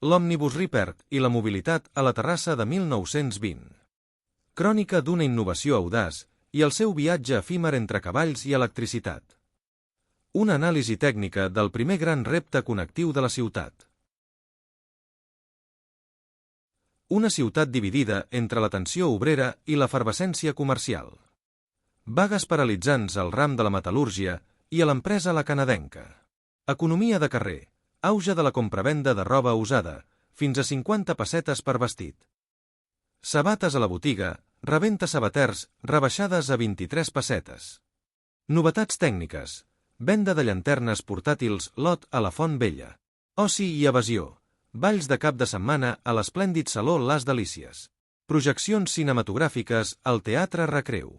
l'òmnibus Ripert i la mobilitat a la Terrassa de 1920. Crònica d'una innovació audaç i el seu viatge efímer entre cavalls i electricitat. Una anàlisi tècnica del primer gran repte connectiu de la ciutat. Una ciutat dividida entre la tensió obrera i l'efervescència comercial. Vagues paralitzants al ram de la metal·lúrgia i a l'empresa la canadenca. Economia de carrer, auge de la compravenda de roba usada, fins a 50 pessetes per vestit. Sabates a la botiga, reventa sabaters, rebaixades a 23 pessetes. Novetats tècniques, venda de llanternes portàtils lot a la Font Vella. Oci i evasió, balls de cap de setmana a l'esplèndid Saló Las Delícies. Projeccions cinematogràfiques al Teatre Recreu.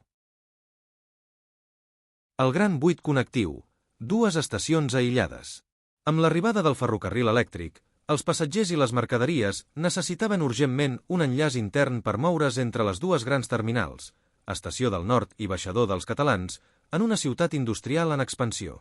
El Gran Buit Connectiu, dues estacions aïllades. Amb l'arribada del ferrocarril elèctric, els passatgers i les mercaderies necessitaven urgentment un enllaç intern per moure's entre les dues grans terminals, Estació del Nord i Baixador dels Catalans, en una ciutat industrial en expansió.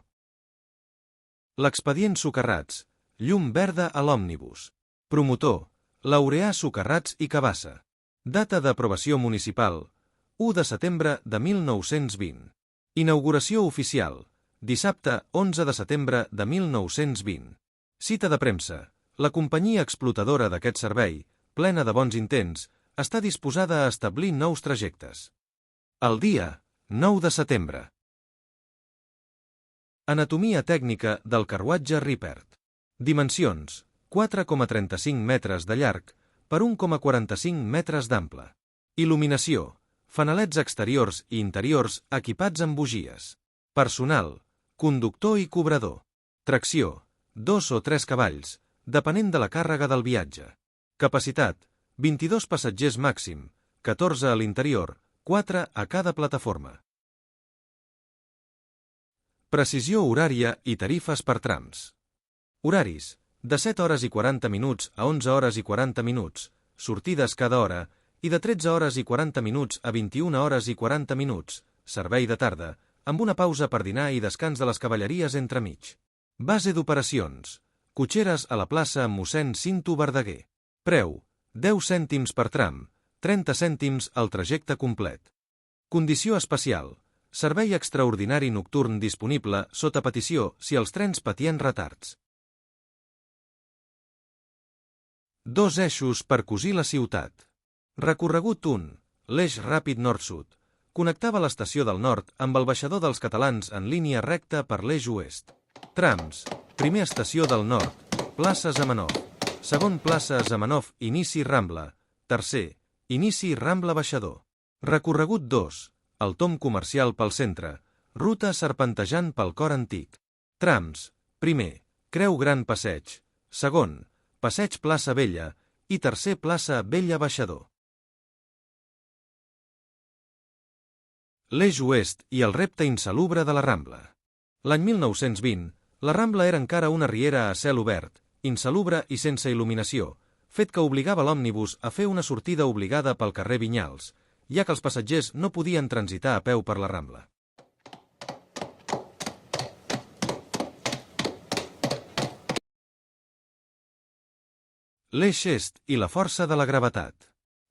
L'expedient Socarrats, llum verda a l'òmnibus. Promotor, Laureà Socarrats i Cabassa. Data d'aprovació municipal, 1 de setembre de 1920. Inauguració oficial, dissabte 11 de setembre de 1920. Cita de premsa. La companyia explotadora d'aquest servei, plena de bons intents, està disposada a establir nous trajectes. El dia, 9 de setembre. Anatomia tècnica del carruatge Ripert. Dimensions, 4,35 metres de llarg per 1,45 metres d'ample. Il·luminació, fanalets exteriors i interiors equipats amb bugies. Personal, conductor i cobrador. Tracció, 2 o 3 cavalls, depenent de la càrrega del viatge. Capacitat, 22 passatgers màxim, 14 a l'interior, 4 a cada plataforma. Precisió horària i tarifes per trams. Horaris, de 7 hores i 40 minuts a 11 hores i 40 minuts, sortides cada hora, i de 13 hores i 40 minuts a 21 hores i 40 minuts, servei de tarda, amb una pausa per dinar i descans de les cavalleries entremig. Base d'operacions. Cotxeres a la plaça amb mossèn Cinto Verdaguer. Preu, 10 cèntims per tram, 30 cèntims al trajecte complet. Condició especial. Servei extraordinari nocturn disponible sota petició si els trens patien retards. 2 eixos per cosir la ciutat. Recorregut 1. L'eix ràpid nord-sud. Connectava l'estació del nord amb el baixador dels Catalans en línia recta per l'eix oest. Trams. Primer estació del nord, plaça Zamenhof. Segon plaça Zamenhof, inici Rambla. Tercer, inici Rambla Baixador. Recorregut 2, el tom comercial pel centre, ruta serpentejant pel cor antic. Trams. Primer, Creu Gran Passeig. Segon, Passeig Plaça Vella. I tercer, plaça Vella Baixador. L'eix oest i el repte insalubre de la Rambla. L'any 1920, la Rambla era encara una riera a cel obert, insalubre i sense il·luminació, fet que obligava l'òmnibus a fer una sortida obligada pel carrer Vinyals, ja que els passatgers no podien transitar a peu per la Rambla. L'eix est i la força de la gravetat.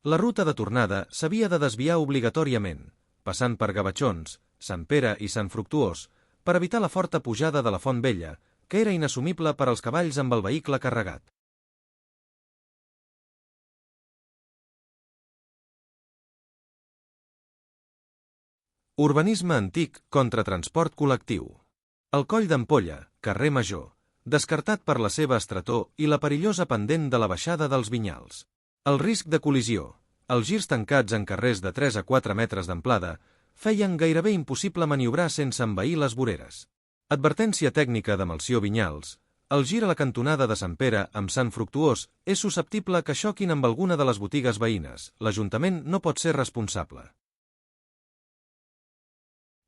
La ruta de tornada s'havia de desviar obligatòriament, passant per Gavatxons, Sant Pere i Sant Fructuós, per evitar la forta pujada de la Font Vella, que era inassumible per als cavalls amb el vehicle carregat. Urbanisme antic contra transport col·lectiu. El Coll d'Ampolla, carrer Major, descartat per la seva estretor i la perillosa pendent de la baixada dels Vinyals. El risc de col·lisió, els girs tancats en carrers de 3 a 4 metres d'amplada, feien gairebé impossible maniobrar sense envair les voreres. Advertència tècnica de Melcior Vinyals. El gir a la cantonada de Sant Pere amb Sant Fructuós és susceptible que xoquin amb alguna de les botigues veïnes. L'Ajuntament no pot ser responsable.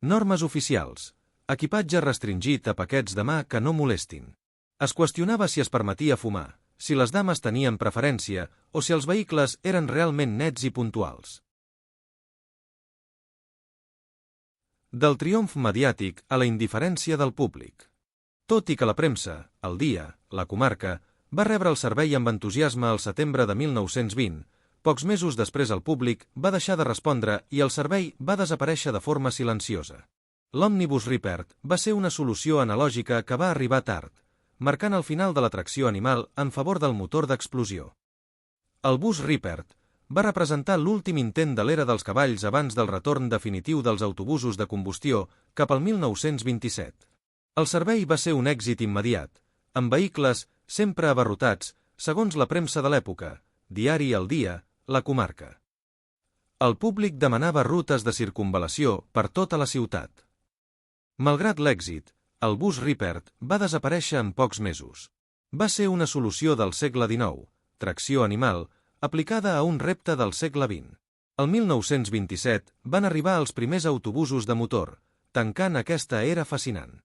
Normes oficials. Equipatge restringit a paquets de mà que no molestin. Es qüestionava si es permetia fumar, si les dames tenien preferència o si els vehicles eren realment nets i puntuals. Del triomf mediàtic a la indiferència del públic. Tot i que la premsa, El Dia, La Comarca, Va rebre el servei amb entusiasme al setembre de 1920. Pocs mesos després el públic va deixar de respondre i el servei va desaparèixer de forma silenciosa. L'Omnibus Ripert va ser una solució analògica que va arribar tard, marcant el final de la tracció animal en favor del motor d'explosió. El bus Ripert va representar l'últim intent de l'era dels cavalls abans del retorn definitiu dels autobusos de combustió cap al 1927. El servei va ser un èxit immediat, amb vehicles sempre abarrotats, segons la premsa de l'època, Diari El Dia, La Comarca. El públic demanava rutes de circunvalació per tota la ciutat. Malgrat l'èxit, el bus Ripert va desaparèixer en pocs mesos. Va ser una solució del segle XIX, tracció animal, aplicada a un repte del segle XX. El 1927 van arribar els primers autobusos de motor, tancant aquesta era fascinant.